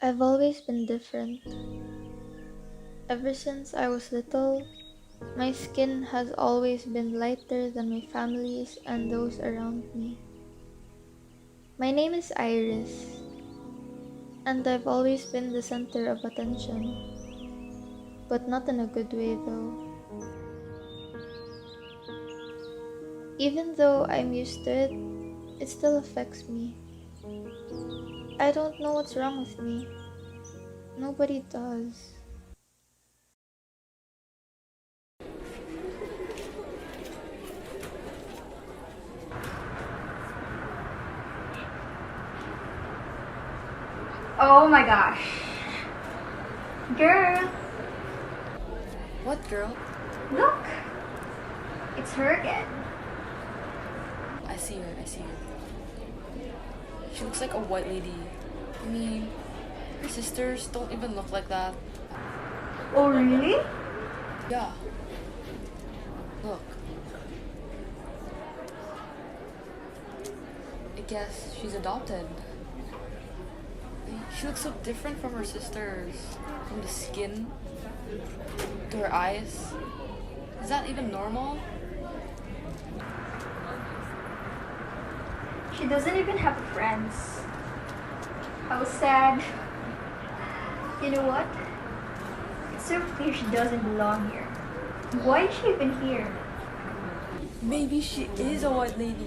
I've always been different. Ever since I was little, my skin has always been lighter than my family's and those around me. My name is Iris, and I've always been the center of attention, but not in a good way though. Even though I'm used to it, it still affects me. I don't know what's wrong with me. Nobody does. Oh my gosh. Girl, What girl? look. It's her again. I see her, I see her. She looks like a white lady. I mean, her sisters don't even look like that. Oh, really? Yeah. Look. I guess she's adopted. She looks so different from her sisters. From the skin to her eyes. Is that even normal? She doesn't even have friends. How sad. You know what? It's so clear she doesn't belong here. Why is she even here? Maybe she is a white lady.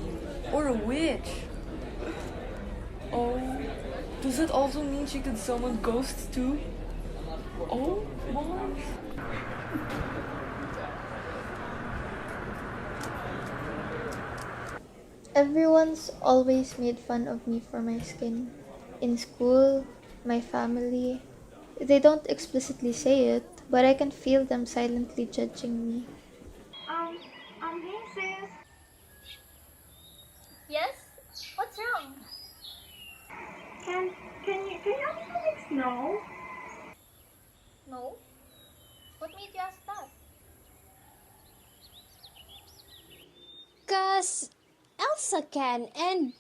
Or a witch. Oh, does it also mean she could summon ghosts too? Oh my. Everyone's always made fun of me for my skin. In school, my family. They don't explicitly say it, but I can feel them silently judging me. Um, hey sis. Yes? What's wrong? Can, can you help me fix snow? No? What made you ask that? Cause Elsa can, and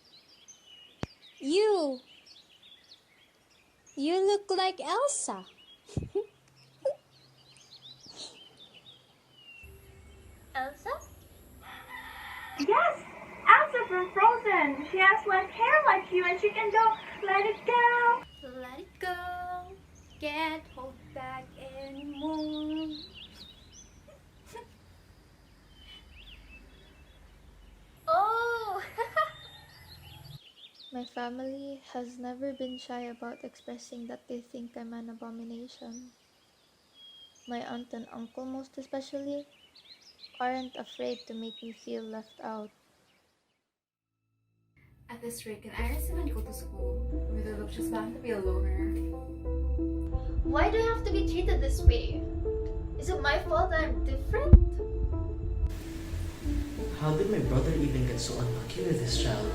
you. You look like Elsa. Elsa? Yes! Elsa from Frozen! She has left hair like you and she can go, let it go! Let it go. Can't hold back anymore. Oh! My family has never been shy about expressing that they think I'm an abomination. My aunt and uncle, most especially, aren't afraid to make me feel left out. At this rate, can Iris even go to school? Or will she's bound to be a loner? Why do I have to be treated this way? Is it my fault that I'm different? How did my brother even get so unlucky with this child?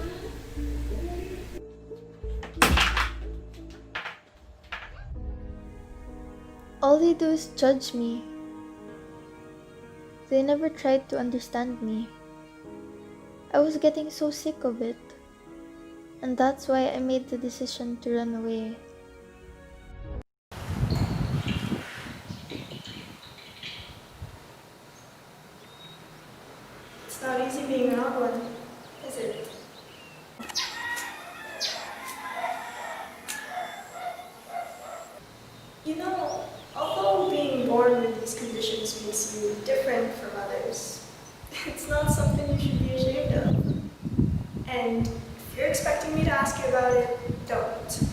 All they do is judge me. They never tried to understand me. I was getting so sick of it, and that's why I made the decision to run away. It's not easy being an odd one, is it? You know, although being born with these conditions makes you different from others, it's not something you should be ashamed of. And if you're expecting me to ask you about it, don't.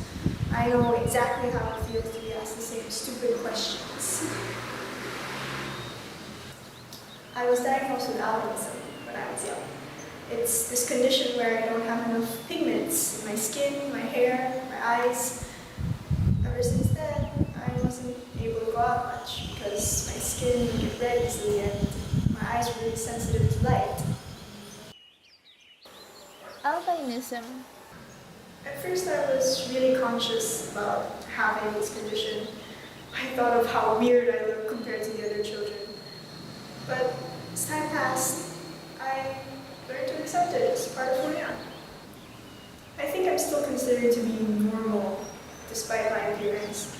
I know exactly how it feels to be asked the same stupid questions. I was diagnosed with albinism when I was young. It's this condition where I don't have enough pigments in my skin, my hair, my eyes. Ever since then, I wasn't able to go out much because my skin would get red easily and my eyes were really sensitive to light. Albinism. At first, I was really conscious about having this condition. I thought of how weird I look compared to the other children. But as time passed, I learned to accept it as part of who I am. I think I'm still considered to be normal, despite my appearance.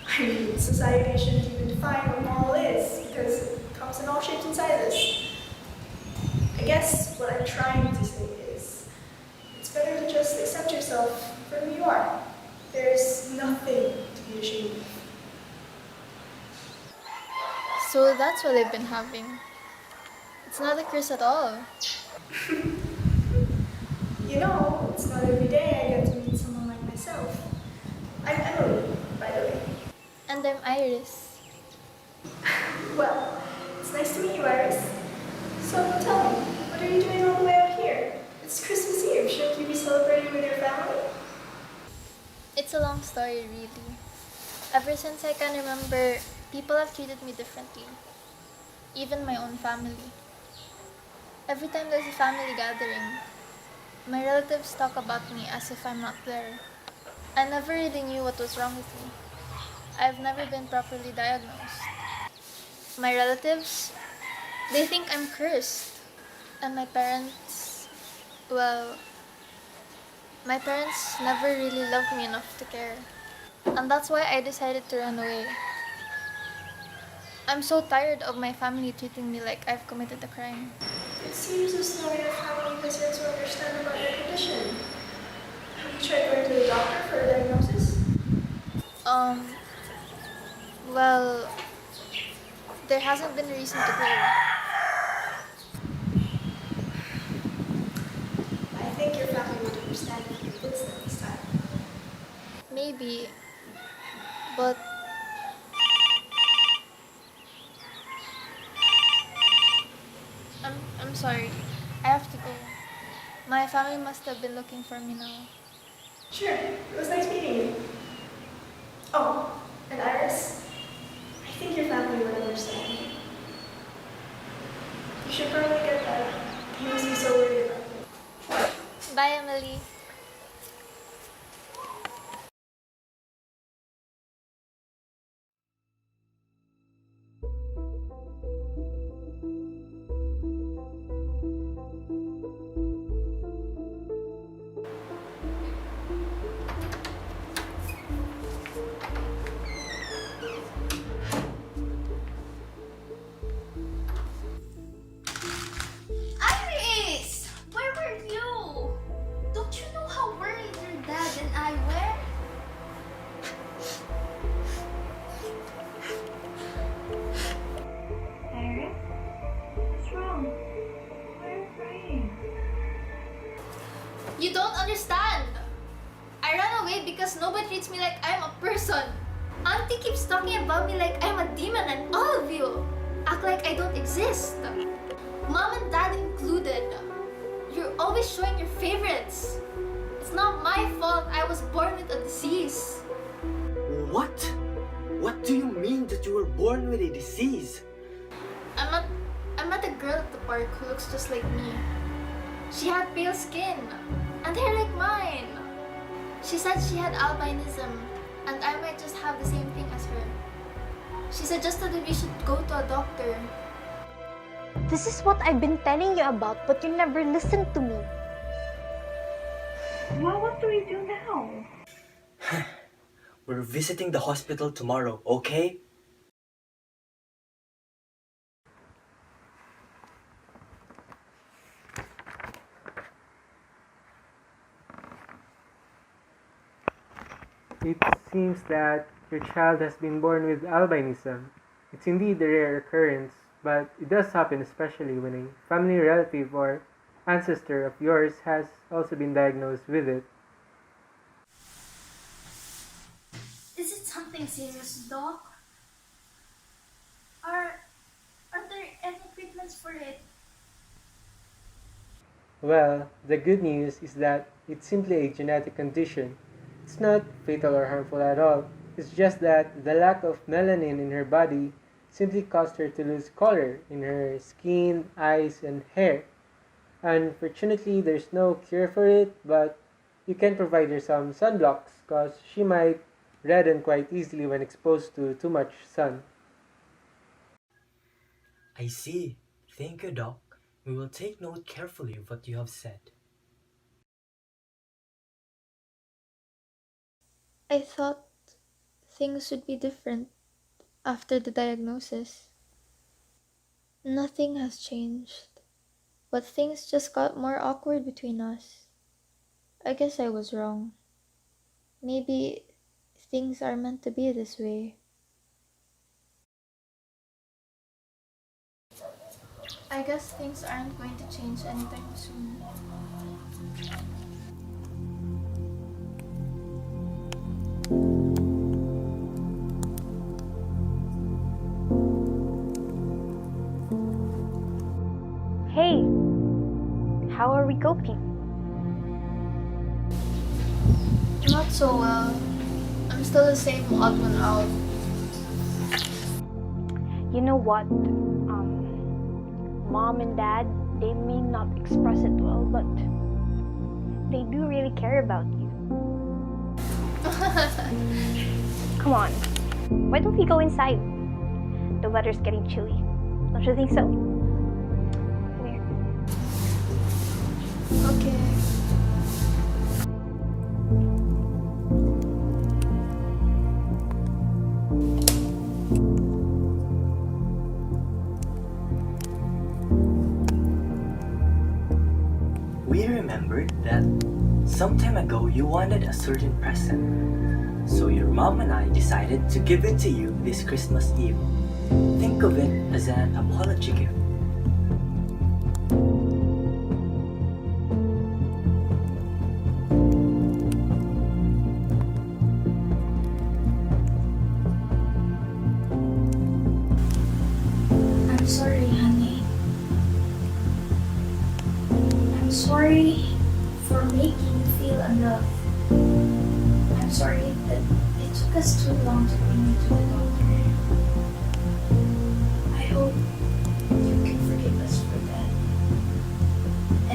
I mean, society shouldn't even define what normal is, because it comes in all shapes and sizes. I guess what I'm trying to say is, it's better to just accept yourself for who you are. There's nothing to be ashamed of. So that's what I've been having. It's not a curse at all. You know, it's not every day I get to meet someone like myself. I'm Emily, by the way. And I'm Iris. Well, it's nice to meet you, Iris. So tell me, what are you doing all the way out here? It's Christmas Eve. Shouldn't you be celebrating with your family? It's a long story, really. Ever since I can remember, people have treated me differently. Even my own family. Every time there's a family gathering, my relatives talk about me as if I'm not there. I never really knew what was wrong with me. I've never been properly diagnosed. My relatives, they think I'm cursed. And well, my parents never really loved me enough to care. And that's why I decided to run away. I'm so tired of my family treating me like I've committed a crime. It seems as though your family has yet to understand about your condition. Have you tried going to the doctor for a diagnosis? Um, well, there hasn't been a reason to go. I think your family would understand if you convince them this time. Maybe, but I'm sorry. I have to go. My family must have been looking for me now. Sure, it was nice meeting you. Oh, and Iris, I think your family would understand. You should probably get that. You must be so worried about it. Bye, Emily. Iris! Where were you? Don't you know how worried your dad and I were? Iris? What's wrong? Why are you crying? You don't understand. I ran away because nobody treats me like I'm a person. Auntie keeps talking about me like I'm a demon and all of you act like I don't exist. Mom and dad included. You're always showing your favorites. It's not my fault I was born with a disease. What? What do you mean that you were born with a disease? I met a girl at the park who looks just like me. She had pale skin and hair like mine. She said she had albinism and I might just have the same thing as her. She suggested that we should go to a doctor. This is what I've been telling you about, but you never listened to me. Well, what do we do now? We're visiting the hospital tomorrow, okay? It seems that your child has been born with albinism. It's indeed a rare occurrence, but it does happen especially when a family relative or ancestor of yours has also been diagnosed with it. Is it something serious, Doc? Are there any treatments for it? Well, the good news is that it's simply a genetic condition. It's not fatal or harmful at all. It's just that the lack of melanin in her body simply caused her to lose color in her skin, eyes, and hair. Unfortunately, there's no cure for it, but you can provide her some sunblocks because she might redden quite easily when exposed to too much sun. I see. Thank you, Doc. We will take note carefully of what you have said. I thought things would be different after the diagnosis. Nothing has changed, but things just got more awkward between us. I guess I was wrong. Maybe things are meant to be this way. I guess things aren't going to change anytime soon. Hey, how are we coping? Not so well. I'm still the same odd one out. You know what? Mom and dad, they may not express it well, but they do really care about you. Come on, why don't we go inside? The weather's getting chilly. Don't you think so? Come here. Okay. We remembered that some time ago you wanted a certain present. So your mom and I decided to give it to you this Christmas Eve. Think of it as an apology gift. I'm sorry, honey. I'm sorry for making you feel unloved. I'm sorry that it took us too long to bring you to the doctor. I hope you can forgive us for that.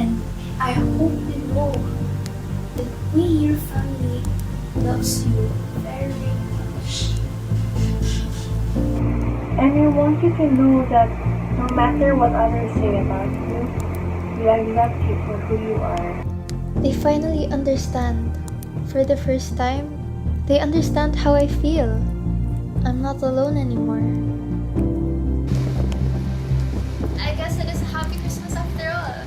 And I hope you know that we, your family, loves you very much. And we want you to know that no matter what others say about you, we accept you for who you are. They finally understand. For the first time, they understand how I feel. I'm not alone anymore. I guess it is a happy Christmas after all.